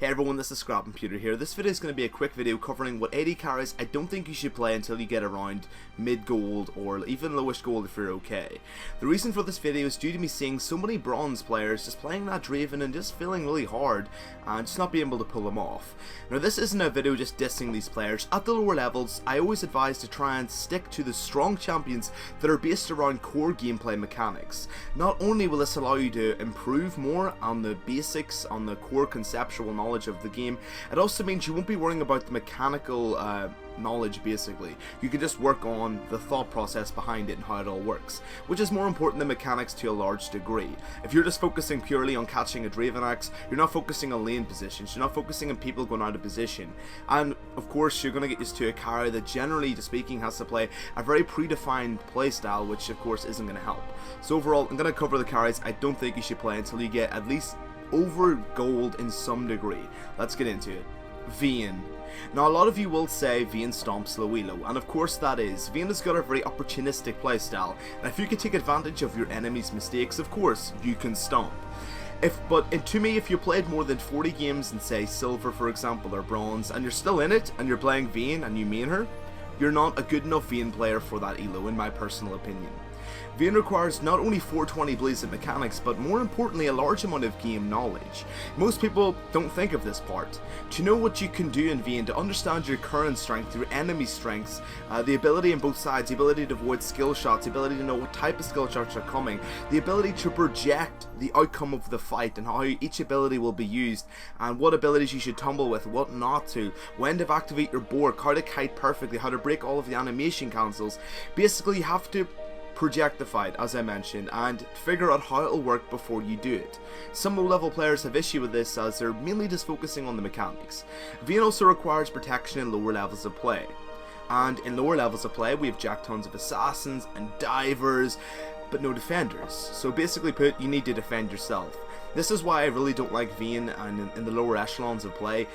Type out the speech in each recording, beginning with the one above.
Hey everyone, this is Scrap Computer here. This video is going to be a quick video covering what AD carries I don't think you should play until you get around mid gold or even lowish gold if you're okay. The reason for this video is due to me seeing so many bronze players just playing that Draven and just feeling really hard and just not being able to pull them off. Now this isn't a video just dissing these players. At the lower levels, I always advise to try and stick to the strong champions that are based around core gameplay mechanics. Not only will this allow you to improve more on the basics, on the core conceptual knowledge of the game, it also means you won't be worrying about the mechanical knowledge basically. You can just work on the thought process behind it and how it all works, which is more important than mechanics to a large degree. If you're just focusing purely on catching a Draven axe, you're not focusing on lane positions, you're not focusing on people going out of position, and of course you're going to get used to a carry that generally speaking has to play a very predefined playstyle, which of course isn't going to help. So overall, I'm going to cover the carries I don't think you should play until you get at least over gold in some degree. Let's get into it. Veon. Now a lot of you will say Veon stomps low elo, and of course that is. Veon has got a very opportunistic playstyle, and if you can take advantage of your enemy's mistakes, of course you can stomp. To me, if you played more than 40 games in say silver for example or bronze, and you're still in it and you're playing Veon and you main her, you're not a good enough Veon player for that elo in my personal opinion. Veon requires not only 420 blazing mechanics, but more importantly a large amount of game knowledge. Most people don't think of this part. To know what you can do in Veon, to understand your current strength, your enemy strengths, the ability on both sides, the ability to avoid skill shots, the ability to know what type of skill shots are coming, the ability to project the outcome of the fight and how each ability will be used, and what abilities you should tumble with, what not to, when to activate your bork, how to kite perfectly, how to break all of the animation cancels. Basically you have to project the fight, as I mentioned, and figure out how it'll work before you do it. Some low level players have issue with this as they're mainly just focusing on the mechanics. Veon also requires protection in lower levels of play. And in lower levels of play we have jack tons of assassins and divers, but no defenders. So basically put, you need to defend yourself. This is why I really don't like Veon and in the lower echelons of play.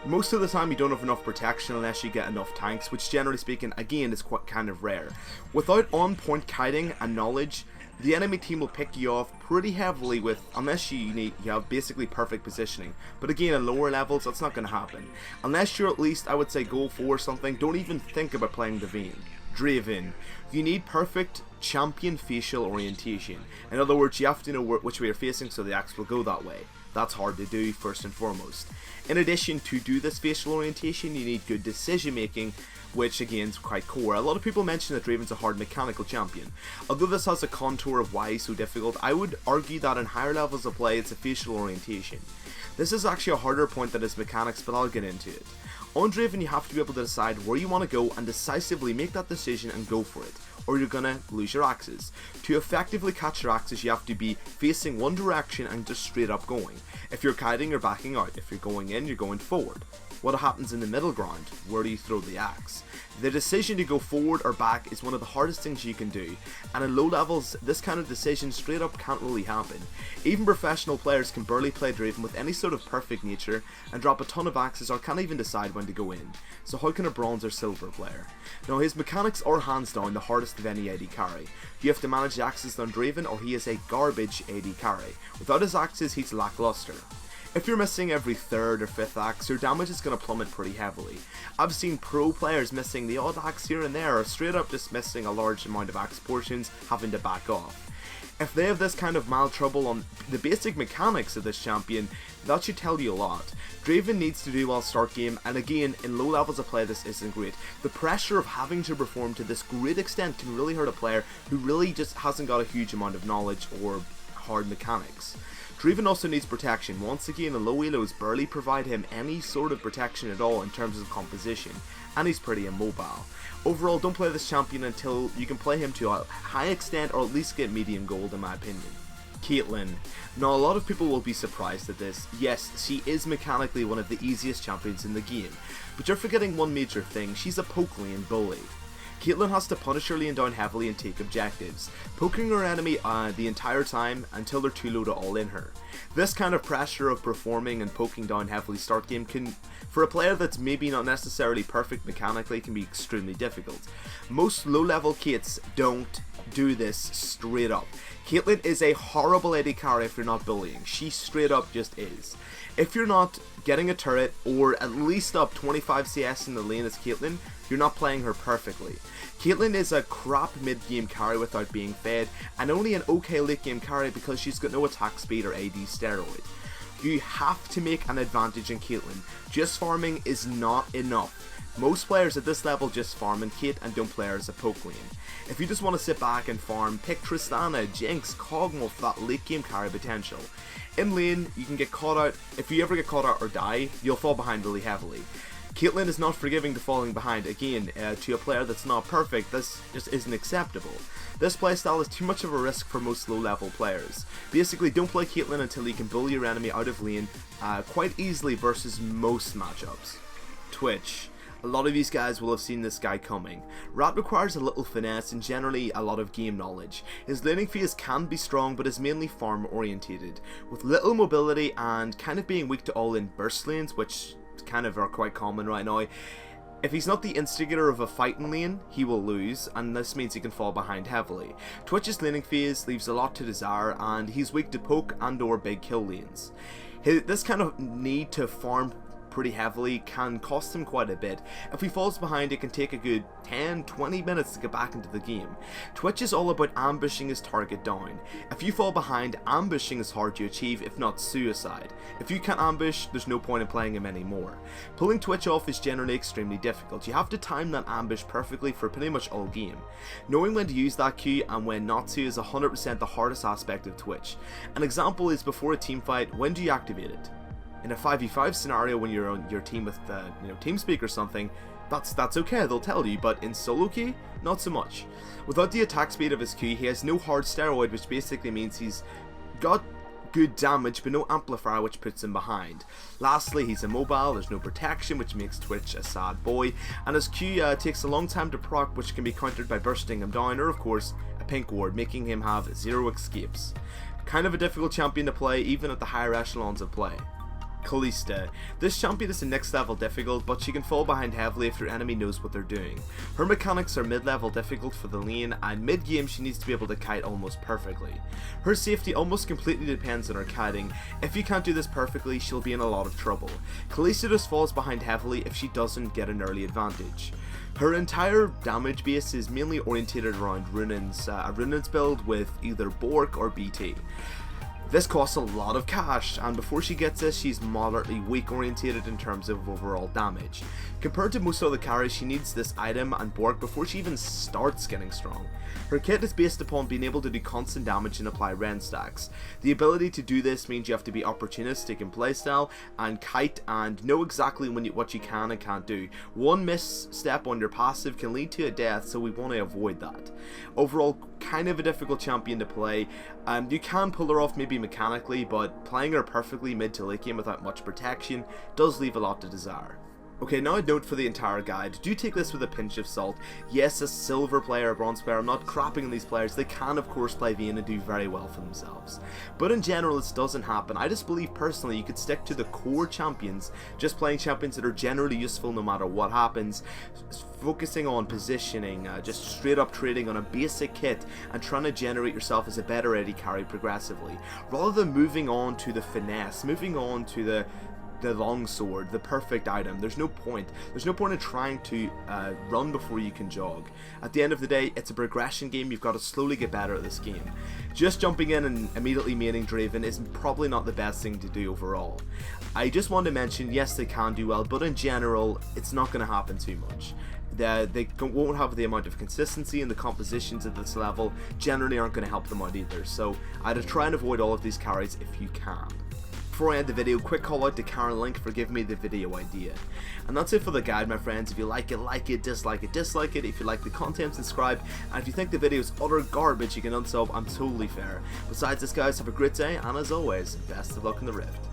Most of the time you don't have enough protection unless you get enough tanks, which generally speaking again is quite kind of rare. Without on point kiting and knowledge, the enemy team will pick you off pretty heavily unless you have basically perfect positioning. But again, in lower levels that's not going to happen. Unless you're at least, I would say, goal 4 or something, don't even think about playing the Veon. Draven. You need perfect champion facial orientation. In other words, you have to know which way you're facing so the axe will go that way. That's hard to do first and foremost. In addition to do this facial orientation, you need good decision making, which again is quite core. A lot of people mention that Draven's a hard mechanical champion. Although this has a contour of why he's so difficult, I would argue that in higher levels of play it's a facial orientation. This is actually a harder point than his mechanics, but I'll get into it. On Draven you have to be able to decide where you want to go and decisively make that decision and go for it, or you're gonna lose your axes. To effectively catch your axes you have to be facing one direction and just straight up going. If you're kiting, you're backing out. If you're going in, you're going forward. What happens in the middle ground? Where do you throw the axe? The decision to go forward or back is one of the hardest things you can do, and in low levels this kind of decision straight up can't really happen. Even professional players can barely play Draven with any sort of perfect nature and drop a ton of axes or can't even decide when to go in. So how can a bronze or silver player? Now his mechanics are hands down the hardest of any AD carry. You have to manage the axes on Draven or he is a garbage AD carry. Without his axes he's lackluster. If you're missing every 3rd or 5th axe, your damage is going to plummet pretty heavily. I've seen pro players missing the odd axe here and there, or straight up just missing a large amount of axe portions, having to back off. If they have this kind of mild trouble on the basic mechanics of this champion, that should tell you a lot. Draven needs to do well start game, and again, in low levels of play this isn't great. The pressure of having to perform to this great extent can really hurt a player who really just hasn't got a huge amount of knowledge or hard mechanics. Draven also needs protection. Once again, the low elos barely provide him any sort of protection at all in terms of composition, and he's pretty immobile. Overall, don't play this champion until you can play him to a high extent or at least get medium gold in my opinion. Kaitlyn. Now a lot of people will be surprised at this. Yes, she is mechanically one of the easiest champions in the game, but you're forgetting one major thing: she's a poke lane bully. Kaitlyn has to punish her lane down heavily and take objectives, poking her enemy the entire time until they're too low to all-in her. This kind of pressure of performing and poking down heavily start game can, for a player that's maybe not necessarily perfect mechanically, can be extremely difficult. Most low level Kates don't do this straight up. Kaitlyn is a horrible AD carry if you're not bullying. She straight up just is. If you're not getting a turret, or at least up 25 CS in the lane as Kaitlyn, you're not playing her perfectly. Kaitlyn is a crap mid-game carry without being fed, and only an okay late-game carry because she's got no attack speed or AD steroid. You have to make an advantage in Kaitlyn. Just farming is not enough. Most players at this level just farm in Kate and don't play her as a poke lane. If you just want to sit back and farm, pick Tristana, Jinx, Kog'Maw for that late game carry potential. In lane, you can get caught out. If you ever get caught out or die, you'll fall behind really heavily. Kaitlyn is not forgiving to falling behind. Again, to a player that's not perfect, this just isn't acceptable. This playstyle is too much of a risk for most low level players. Basically, don't play Kaitlyn until you can bully your enemy out of lane quite easily versus most matchups. Twitch. A lot of these guys will have seen this guy coming. Rat requires a little finesse and generally a lot of game knowledge. His laning phase can be strong but is mainly farm orientated, with little mobility and kind of being weak to all-in burst lanes, which kind of are quite common right now. If he's not the instigator of a fighting lane, he will lose, and this means he can fall behind heavily. Twitch's laning phase leaves a lot to desire, and he's weak to poke and or big kill lanes. This kind of need to farm pretty heavily can cost him quite a bit. If he falls behind, it can take a good 10-20 minutes to get back into the game. Twitch is all about ambushing his target down. If you fall behind, ambushing is hard to achieve, if not suicide. If you can't ambush, there's no point in playing him anymore. Pulling Twitch off is generally extremely difficult. You have to time that ambush perfectly for pretty much all game. Knowing when to use that Q and when not to is 100% the hardest aspect of Twitch. An example is before a team fight, when do you activate it? In a 5v5 scenario when you're on your team with TeamSpeak or something, that's okay, they'll tell you, but in solo queue, not so much. Without the attack speed of his Q, he has no hard steroid, which basically means he's got good damage but no amplifier, which puts him behind. Lastly, he's immobile, there's no protection, which makes Twitch a sad boy, and his Q takes a long time to proc, which can be countered by bursting him down, or of course, a pink ward, making him have 0 escapes. Kind of a difficult champion to play, even at the higher echelons of play. Kalista. This champion is a next level difficult, but she can fall behind heavily if your enemy knows what they're doing. Her mechanics are mid-level difficult for the lane, and mid-game she needs to be able to kite almost perfectly. Her safety almost completely depends on her kiting. If you can't do this perfectly, she'll be in a lot of trouble. Kalista just falls behind heavily if she doesn't get an early advantage. Her entire damage base is mainly orientated around Runins, a Runins build with either Bork or BT. This costs a lot of cash, and before she gets this, she's moderately weak orientated in terms of overall damage. Compared to most other carries, she needs this item and Bork before she even starts getting strong. Her kit is based upon being able to do constant damage and apply Ren stacks. The ability to do this means you have to be opportunistic in playstyle and kite and know exactly what you can and can't do. One misstep on your passive can lead to a death, so we want to avoid that. Overall, kind of a difficult champion to play. You can pull her off maybe mechanically, but playing her perfectly mid to late game without much protection does leave a lot to desire. Okay, now a note for the entire guide. Do take this with a pinch of salt. Yes, a silver player, a bronze player, I'm not crapping on these players. They can of course play Veon and do very well for themselves. But in general, this doesn't happen. I just believe personally you could stick to the core champions, just playing champions that are generally useful no matter what happens, focusing on positioning, just straight up trading on a basic kit and trying to generate yourself as a better AD carry progressively, rather than moving on to the finesse, moving on to the longsword, the perfect item. There's no point in trying to run before you can jog. At the end of the day, it's a progression game. You've got to slowly get better at this game. Just jumping in and immediately maining Draven is probably not the best thing to do overall. I just want to mention, yes, they can do well, but in general, it's not going to happen too much. They won't have the amount of consistency, and the compositions at this level generally aren't going to help them out either. So I'd try and avoid all of these carries if you can. Before I end the video, quick call out to Karen Link for giving me the video idea. And that's it for the guide, my friends. If you like it, dislike it, dislike it. If you like the content, subscribe. And if you think the video is utter garbage, you can unsub. I'm totally fair. Besides this, guys, have a great day, and as always, best of luck in the Rift.